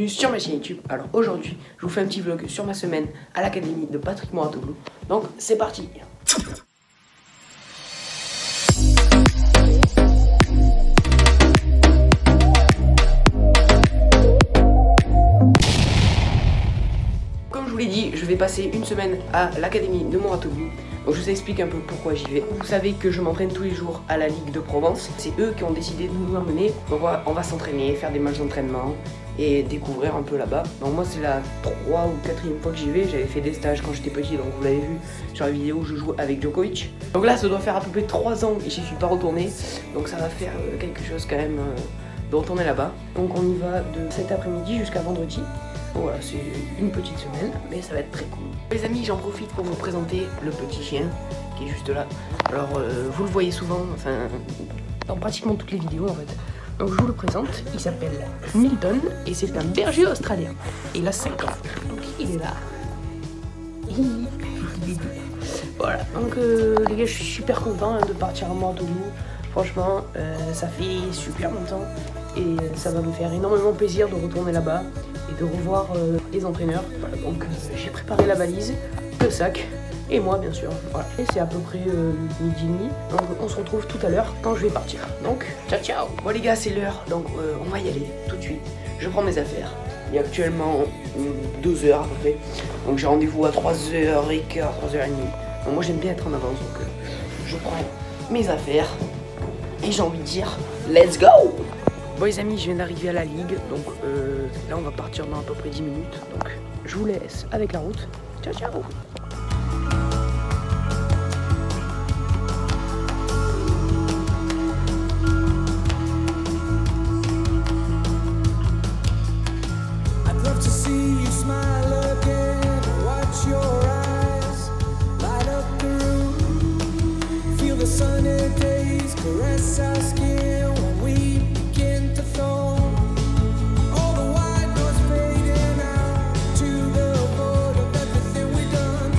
bienvenue sur ma chaîne YouTube. Alors aujourd'hui, je vous fais un petit vlog sur ma semaine à l'académie de Patrick Mouratoglou. Donc c'est parti. Comme je vous l'ai dit, je vais passer une semaine à l'académie de Mouratoglou. Donc je vous explique un peu pourquoi j'y vais. Vous savez que je m'entraîne tous les jours à la Ligue de Provence. C'est eux qui ont décidé de nous emmener. Donc on va s'entraîner, faire des matchs d'entraînement et découvrir un peu là-bas. Donc moi c'est la 3e ou 4e fois que j'y vais. J'avais fait des stages quand j'étais petit, donc vous l'avez vu sur la vidéo où je joue avec Djokovic. Donc là ça doit faire à peu près 3 ans et j'y suis pas retourné. Donc ça va faire quelque chose quand même de retourner là-bas. Donc on y va de cet après-midi jusqu'à vendredi. Donc voilà, c'est une petite semaine, mais ça va être très cool. Les amis, j'en profite pour vous présenter le petit chien qui est juste là. Alors, vous le voyez souvent, enfin, dans pratiquement toutes les vidéos en fait. Donc je vous le présente, il s'appelle Milton et c'est un berger australien. Et il a 5 ans, donc il est là. Voilà, donc les gars, je suis super content de partir à Mouratoglou. Franchement, ça fait super longtemps et ça va me faire énormément plaisir de retourner là-bas et de revoir les entraîneurs. Voilà, donc j'ai préparé la valise, le sac et moi bien sûr. Voilà. Et c'est à peu près midi et demi. Donc on se retrouve tout à l'heure quand je vais partir. Donc ciao ciao. Bon les gars, c'est l'heure, donc on va y aller tout de suite. Je prends mes affaires. Il y a actuellement 2 heures à peu près. Donc j'ai rendez-vous à 3h15, 3h30. Donc moi j'aime bien être en avance, donc je prends mes affaires. Et j'ai envie de dire, let's go! Bon les amis, je viens d'arriver à la Ligue, donc là on va partir dans à peu près 10 minutes. Donc je vous laisse avec la route. Ciao ciao! Caress our skin when we begin to fall. All the white noise fading out to the void of everything we've done.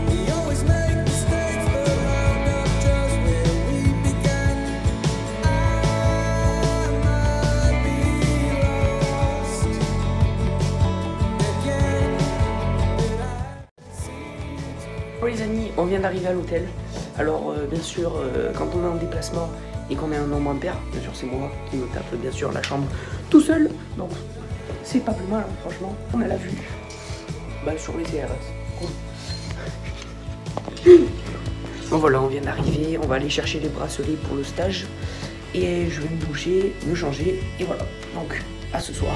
We always make mistakes, but I'm not just where we began. I might be lost again. Bon les amis, on vient d'arriver à l'hôtel. Alors bien sûr, quand on est en déplacement et qu'on est un nombre impair, bien sûr c'est moi qui me tape bien sûr la chambre tout seul. Donc c'est pas plus mal, hein, franchement. On a la vue sur les terrasses. Bon voilà, on vient d'arriver, on va aller chercher les bracelets pour le stage. Et je vais me bouger, me changer, et voilà. Donc à ce soir.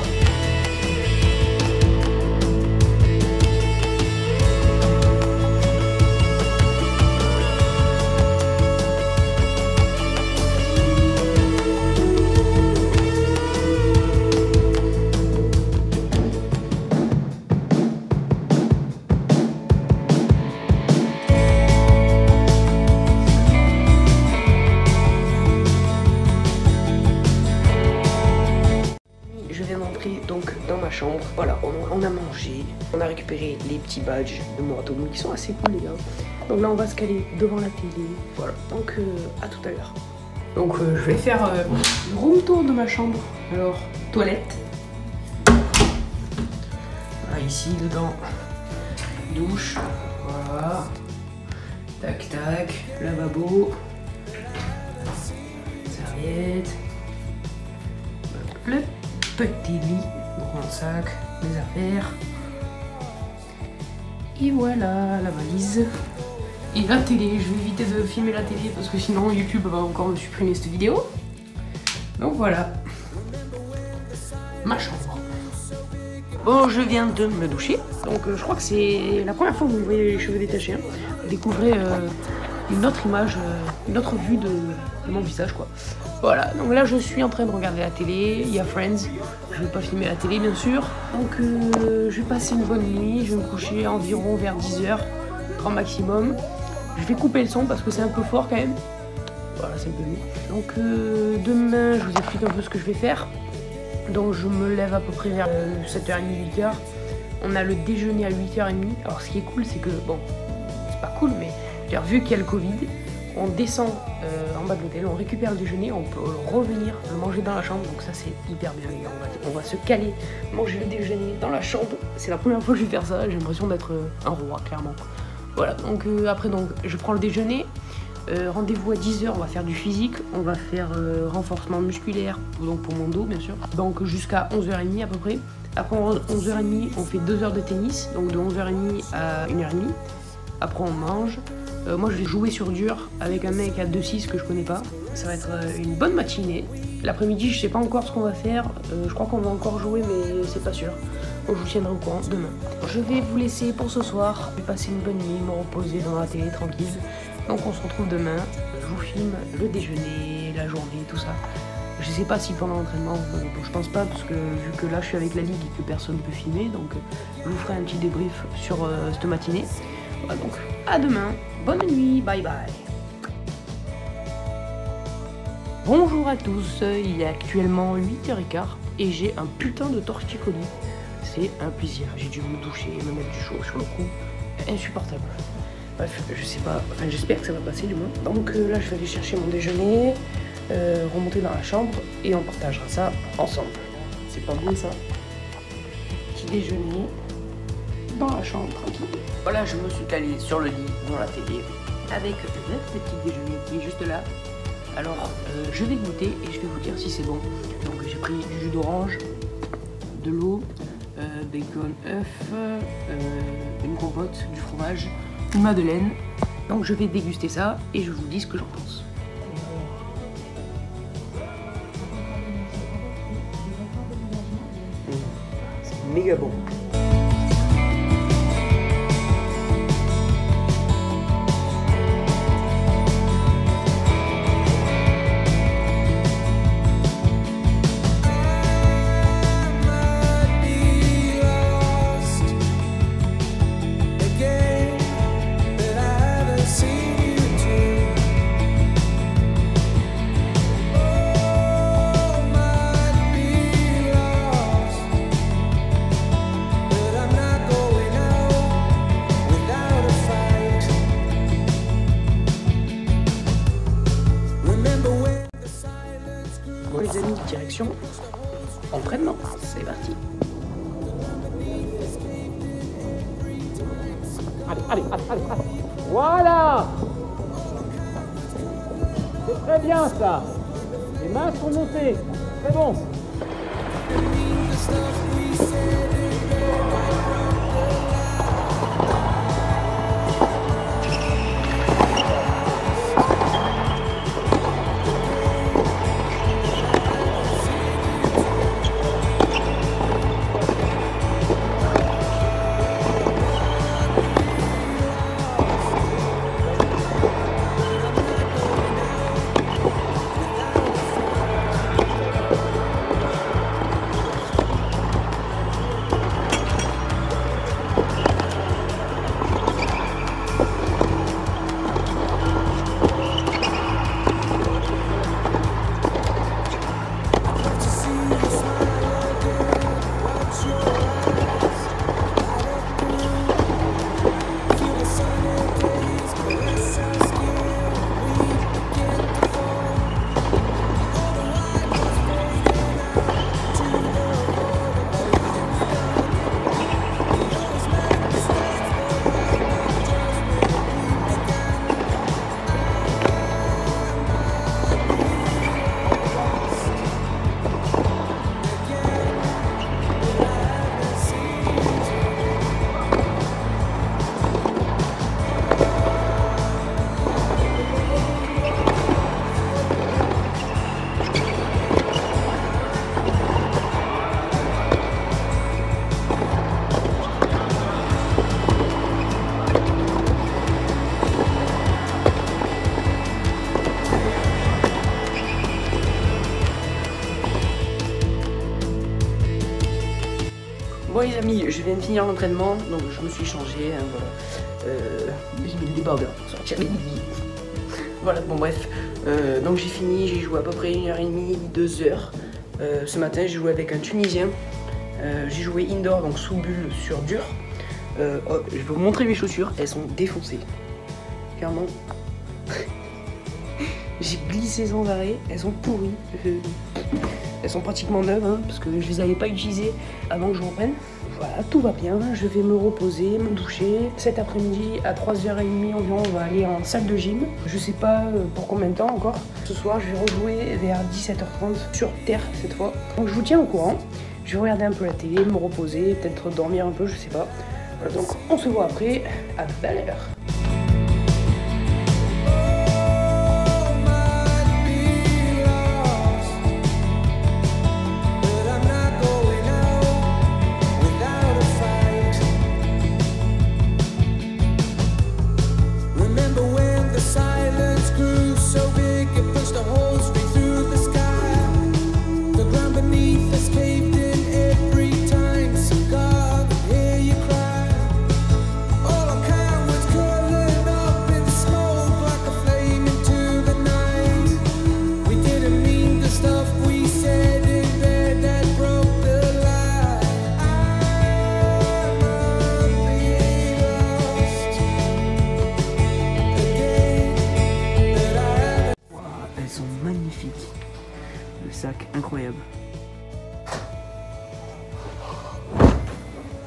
Donc dans ma chambre, voilà, on a mangé, on a récupéré les petits badges de Mouratoglou qui sont assez cool les gars. Donc là on va se caler devant la télé, voilà, donc à tout à l'heure. Donc je vais faire le room tour de ma chambre. Alors, toilette. Voilà, ici dedans, douche, voilà, tac tac, lavabo, serviette, le petit lit, grand sac, mes affaires. Et voilà la valise. Et la télé, je vais éviter de filmer la télé parce que sinon YouTube va encore me supprimer cette vidéo. Donc voilà. Ma chambre. Bon, je viens de me doucher. Donc je crois que c'est la première fois que vous voyez les cheveux détachés. Hein. Vous découvrez une autre image, une autre vue de mon visage quoi. Voilà, donc là je suis en train de regarder la télé, il y a Friends, je vais pas filmer la télé bien sûr. Donc je vais passer une bonne nuit, je vais me coucher environ vers 10h, grand maximum. Je vais couper le son parce que c'est un peu fort quand même. Voilà, c'est un peu mieux. Donc demain je vous explique un peu ce que je vais faire. Donc je me lève à peu près vers 7h30, 8h. On a le déjeuner à 8h30. Alors ce qui est cool c'est que, bon, c'est pas cool mais vu qu'il y a le Covid, on descend en bas de l'hôtel, on récupère le déjeuner, on peut revenir le manger dans la chambre, donc ça c'est hyper bien les gars, on va se caler, manger le déjeuner dans la chambre, c'est la première fois que je vais faire ça, j'ai l'impression d'être un roi clairement. Voilà, donc après donc je prends le déjeuner, rendez-vous à 10h, on va faire du physique, on va faire renforcement musculaire, donc pour mon dos bien sûr, donc jusqu'à 11h30 à peu près. Après 11h30, on fait 2 heures de tennis, donc de 11h30 à 1h30. Après on mange. Moi je vais jouer sur dur avec un mec à 2-6 que je connais pas. Ça va être une bonne matinée. L'après-midi je sais pas encore ce qu'on va faire. Je crois qu'on va encore jouer mais c'est pas sûr. Donc je vous tiendrai au courant demain. Je vais vous laisser pour ce soir. Je vais passer une bonne nuit, me reposer dans la télé tranquille. Donc on se retrouve demain. Je vous filme le déjeuner, la journée, tout ça. Je sais pas si pendant l'entraînement, je pense pas parce que vu que là je suis avec la ligue et que personne ne peut filmer, donc je vous ferai un petit débrief sur cette matinée. Voilà, donc à demain, bonne nuit, bye bye. Bonjour à tous, il est actuellement 8h15 et j'ai un putain de torticolis. C'est un plaisir, j'ai dû me doucher et me mettre du chaud sur le cou, insupportable. Bref, je sais pas, enfin j'espère que ça va passer du moins. Donc là je vais aller chercher mon déjeuner. Remonter dans la chambre et on partagera ça ensemble. C'est pas beau ça? Petit déjeuner dans la chambre tranquille. Voilà, je me suis calé sur le lit devant la télé avec le petit déjeuner qui est juste là. Alors je vais goûter et je vais vous dire si c'est bon. Donc j'ai pris du jus d'orange, de l'eau, bacon, œuf, une compote, du fromage, une madeleine. Donc je vais déguster ça et je vous dis ce que j'en pense. Méga bon. Bon les amis, direction entraînement, c'est parti. Allez. Voilà. C'est très bien ça. Les mains sont montées. C'est bon. Bon les amis, je viens de finir l'entraînement, donc je me suis changé, hein, voilà. J'ai mis le débardeur pour sortir les billes. Voilà, bon bref. Donc j'ai fini, j'ai joué à peu près 1h30, 2 heures. Ce matin j'ai joué avec un Tunisien. J'ai joué indoor, donc sous bulle sur dur. Je vais vous montrer mes chaussures, elles sont défoncées. Clairement, J'ai glissé sans arrêt, elles sont pourries. Elles sont pratiquement neuves hein, parce que je les avais pas utilisées avant que je reprenne. Voilà, tout va bien, je vais me reposer, me doucher. Cet après-midi à 3h30 environ, on va aller en salle de gym. Je sais pas pour combien de temps encore. Ce soir, je vais rejouer vers 17h30 sur terre cette fois. Donc je vous tiens au courant. Je vais regarder un peu la télé, me reposer, peut-être dormir un peu, je sais pas. Voilà, donc on se voit après, à tout à l'heure. Magnifique, le sac incroyable.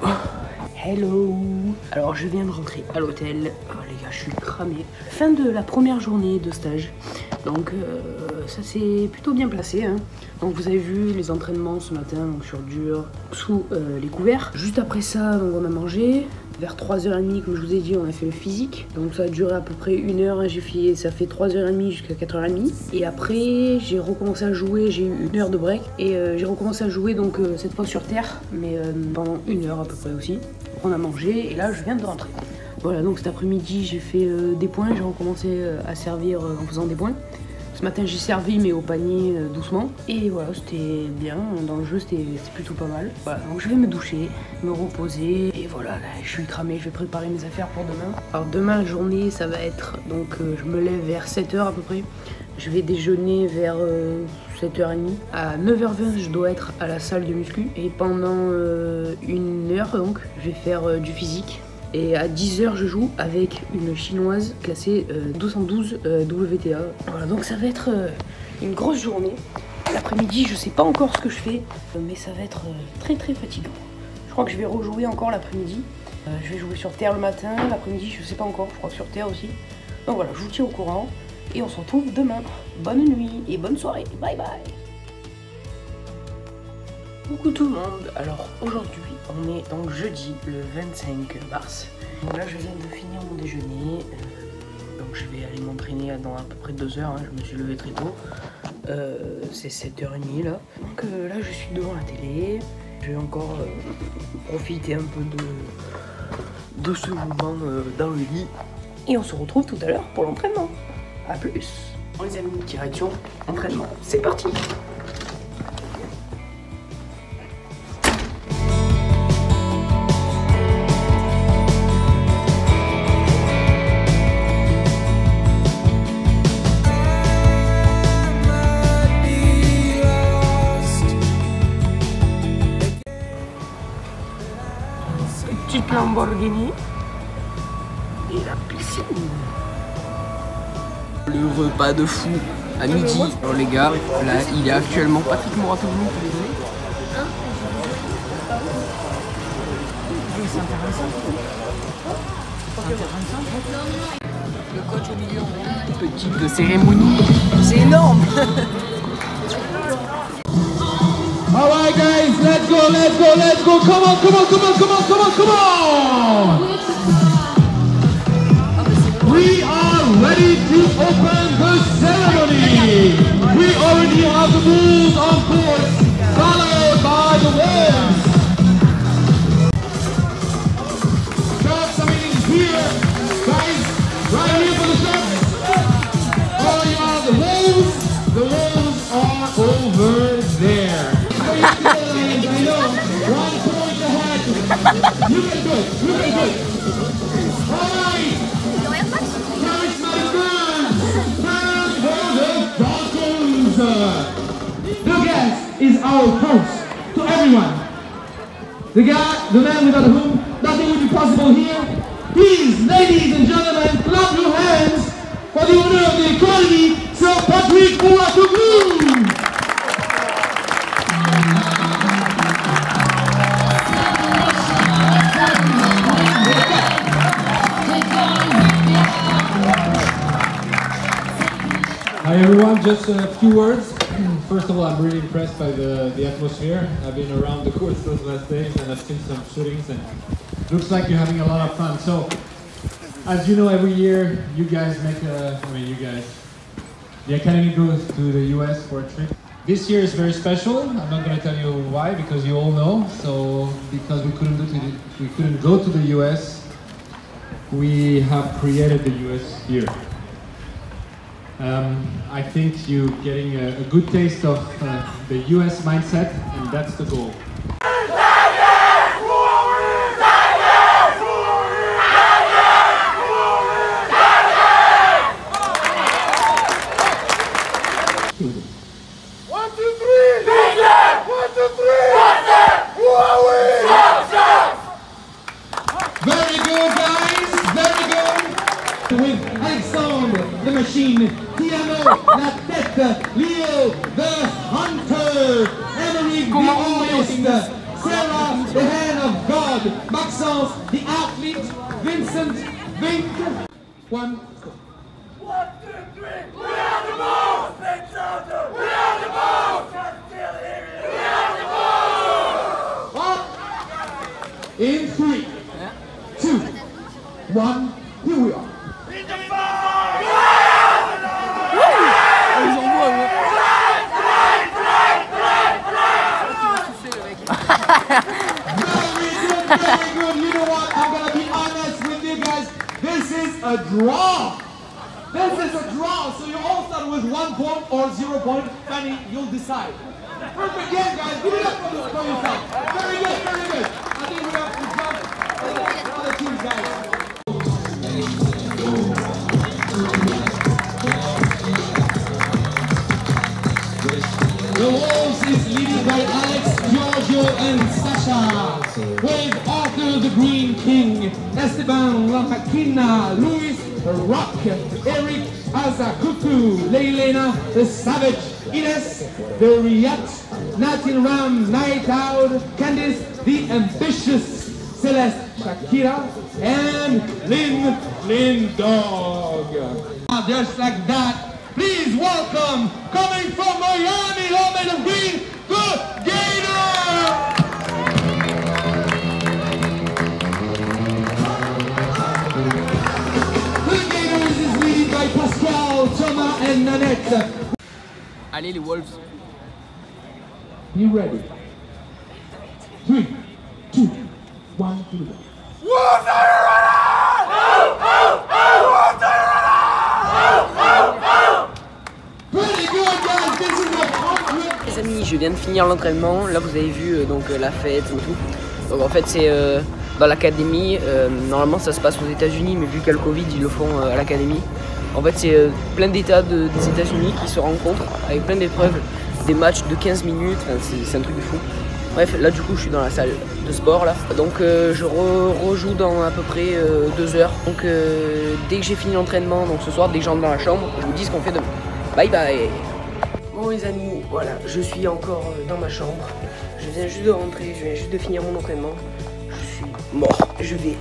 Oh, hello. Alors je viens de rentrer à l'hôtel. Oh, les gars, je suis cramé. Fin de la première journée de stage. Donc ça s'est plutôt bien placé hein. Donc vous avez vu les entraînements ce matin donc sur dur sous les couverts. Juste après ça donc on a mangé. Vers 3h30 comme je vous ai dit on a fait le physique. Donc ça a duré à peu près 1 heure. J'ai fait, ça fait 3h30 jusqu'à 4h30. Et après j'ai recommencé à jouer. J'ai eu 1 heure de break. Et j'ai recommencé à jouer donc cette fois sur terre. Mais pendant 1 heure à peu près aussi. Donc on a mangé et là je viens de rentrer. Voilà, donc cet après-midi j'ai fait des points, j'ai recommencé à servir en faisant des points. Ce matin j'ai servi mais au panier doucement. Et voilà, c'était bien, dans le jeu c'était plutôt pas mal. Voilà, donc je vais me doucher, me reposer. Et voilà, là je suis cramé, je vais préparer mes affaires pour demain. Alors demain la journée ça va être, donc je me lève vers 7h à peu près. Je vais déjeuner vers 7h30. À 9h20 je dois être à la salle de muscu. Et pendant 1 heure donc je vais faire du physique. Et à 10h je joue avec une chinoise classée 212 WTA. Voilà, donc ça va être une grosse journée. L'après-midi je sais pas encore ce que je fais, mais ça va être très fatigant. Je crois que je vais rejouer encore l'après-midi. Je vais jouer sur terre le matin, l'après-midi je sais pas encore, je crois que sur terre aussi. Donc voilà, je vous tiens au courant et on se retrouve demain. Bonne nuit et bonne soirée, bye bye. Coucou tout le monde, alors aujourd'hui on est donc jeudi le 25 mars. Donc là je viens de finir mon déjeuner, donc je vais aller m'entraîner dans à peu près 2 heures, hein. Je me suis levé très tôt, c'est 7h30 là. Donc là je suis devant la télé, je vais encore profiter un peu de ce moment dans le lit. Et on se retrouve tout à l'heure pour l'entraînement, à plus. Bon les amis, direction entraînement, c'est parti. Petite Lamborghini et la piscine. Le repas de fou à midi. Alors les gars, là il est actuellement Patrick Moratoglou qui est donné. Le coach au milieu. Petite cérémonie. C'est énorme. Alright guys, let's go, come on! We are ready to open the ceremony! We already have the bulls on board, followed by the wolves! Sharks, I mean, here, guys, right here for the sharks! Oh yeah, the wolves are over there! I know, 1 point ahead. You can do it. All right. Charismatic man for the Broncos. The guest is our host to everyone. The man without a hoop. Nothing would be possible here. Please, ladies and gentlemen, clap your hands for the owner of the Equality. Hi everyone, just a few words. First of all, I'm really impressed by the atmosphere. I've been around the courts those last days and I've seen some shootings and looks like you're having a lot of fun. So, as you know, every year you guys make the Academy goes to the US for a trip. This year is very special. I'm not going to tell you why, because you all know. So, because we couldn't go to the US, we have created the US here. I think you're getting a good taste of the US mindset, and that's the goal. Very good, guys. Very good. With Alexandre, the machine, Tiano, la tête, Leo, the hunter, Emery, the artist, Sarah, the hand of God, Maxence, the athlete, Vincent, Vink. One, go. 1, 2, 3, we are the most! Big Sound, we are the most! We are the most! Up. In 3, 2, 1, here we are. In the fire! Very good. You know what? I'm gonna be honest with you guys. This is a draw. This is a draw. So you all start with 1 point or 0 point. Fanny, you'll decide. Perfect game, guys. Give it up for yourself. Very good. Very good. I think we have to jump other teams, guys. The Wolves is leading by Alex, Giorgio, and Sasha. With Arthur the Green King, Esteban La Maquina, Luis Rock, Eric Azakutu, Leilena the Savage, Ines the Riat, Natin Ram, Night Out, Candice the Ambitious, Celeste Shakira, and Lynn Dog. Just like that. Please welcome, coming from Miami, all made of green, the Gator! The Gators is leading by Pascal, Thomas, and Nanette. Allez les Wolves. Be ready. 3, 2, 1, here we go. Wolves are your runner! Wolves are your runner! Pretty good, guys. This is a point. Les amis, je viens de finir l'entraînement. Là, vous avez vu donc la fête et tout. Donc en fait, c'est dans l'académie. Normalement, ça se passe aux États-Unis, mais vu qu'il y a le Covid, ils le font à l'académie. En fait, c'est plein d'États des États-Unis qui se rencontrent avec plein d'épreuves, des matchs de 15 minutes. Enfin, c'est un truc de fou. Bref, là, du coup, je suis dans la salle de sport là. Donc, je rejoue dans à peu près 2 heures. Donc, dès que j'ai fini l'entraînement, donc ce soir, dès que j'entre dans la chambre, je vous dis ce qu'on fait demain. Bye bye. Bon les amis, voilà, je suis encore dans ma chambre. Je viens juste de rentrer, je viens juste de finir mon entraînement. Je suis mort, je vais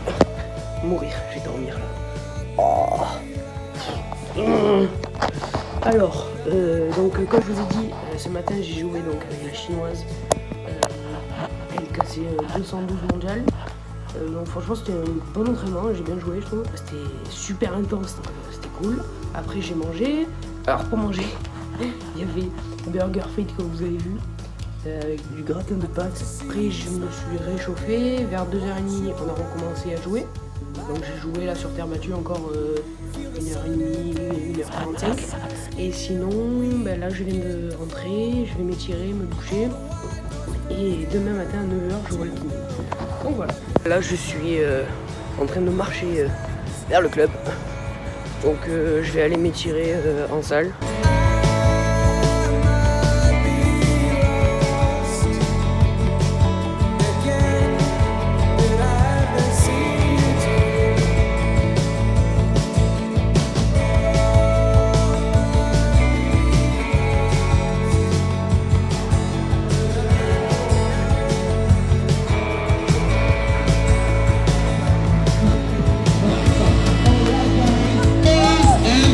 mourir, je vais dormir là. Oh. Alors, donc comme je vous ai dit, ce matin j'ai joué donc avec la chinoise. Elle cassait 212 mondial. Donc franchement c'était un bon entraînement, j'ai bien joué je trouve. C'était super intense, c'était cool. Après j'ai mangé. Alors pour manger, il y avait un burger frites comme vous avez vu, avec du gratin de pâtes. Après je me suis réchauffé, vers 2h30 on a recommencé à jouer. Donc j'ai joué là sur terre battue encore 1h30, 1h45. Et sinon, ben là je viens de rentrer, je vais m'étirer, me doucher. Et demain matin à 9h je vois le kiné. Donc voilà. Là je suis en train de marcher vers le club. Donc je vais aller m'étirer en salle.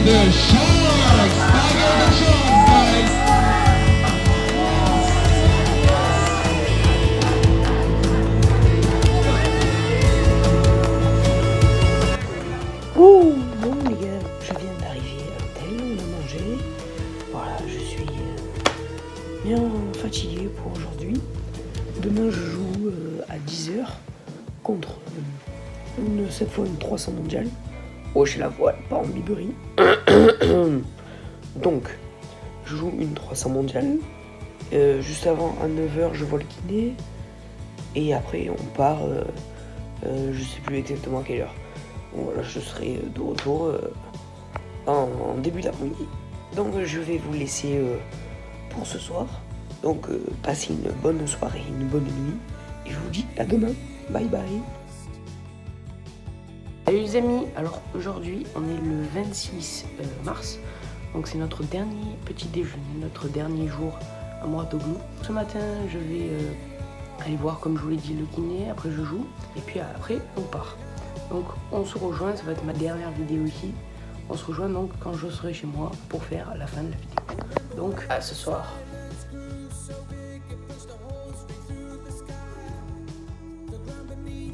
The Sharks, manger. Voilà, je suis bien fatigué pour aujourd'hui. Demain je joue à 10h contre cette fois une 300 mondiale. Oh, j'ai la voix pas en biberie. Donc, je joue une 300 mondiale. Juste avant, à 9h, je vois le kiné. Et après, on part, je sais plus exactement à quelle heure. Donc voilà, je serai de retour en début d'après-midi. Donc, je vais vous laisser pour ce soir. Donc, passez une bonne soirée, une bonne nuit. Et je vous dis à demain. Bye bye. Salut les amis, alors aujourd'hui on est le 26 mars, donc c'est notre dernier petit déjeuner, notre dernier jour à Mouratoglou. Ce matin je vais aller voir, comme je vous l'ai dit, le kiné, après je joue, et puis après on part. Donc on se rejoint, ça va être ma dernière vidéo ici, on se rejoint donc quand je serai chez moi pour faire la fin de la vidéo. Donc à ce soir.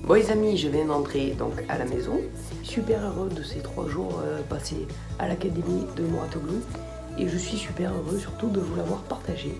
Bon les amis, je viens d'entrer donc à la maison. Super heureux de ces 3 jours passés à l'académie de Mouratoglou. Et je suis super heureux surtout de vous l'avoir partagé,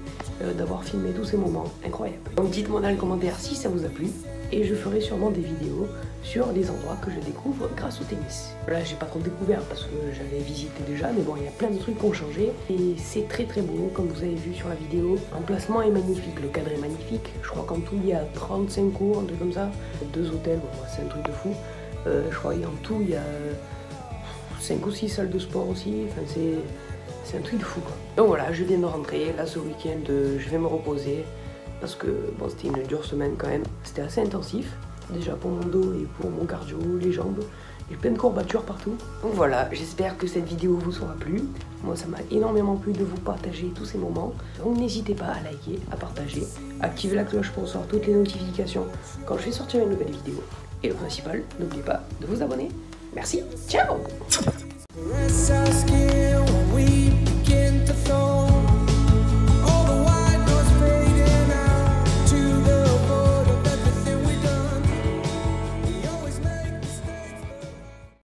d'avoir filmé tous ces moments incroyables. Donc dites-moi dans les commentaires si ça vous a plu. Et je ferai sûrement des vidéos sur les endroits que je découvre grâce au tennis. Là j'ai pas trop découvert parce que j'avais visité déjà, mais bon il y a plein de trucs qui ont changé. Et c'est très très beau comme vous avez vu sur la vidéo. L'emplacement est magnifique, le cadre est magnifique. Je crois qu'en tout il y a 35 cours, un truc comme ça. 2 hôtels, bon, c'est un truc de fou. Je crois qu'en tout il y a 5 ou 6 salles de sport aussi. Enfin c'est un truc de fou quoi. Donc voilà, je viens de rentrer. Là ce week-end je vais me reposer. Parce que bon, c'était une dure semaine quand même, c'était assez intensif, déjà pour mon dos et pour mon cardio, les jambes, j'ai plein de courbatures partout. Donc voilà, j'espère que cette vidéo vous aura plu. Moi ça m'a énormément plu de vous partager tous ces moments. Donc n'hésitez pas à liker, à partager, activer la cloche pour recevoir toutes les notifications quand je vais sortir une nouvelle vidéo. Et le principal, n'oubliez pas de vous abonner. Merci, ciao!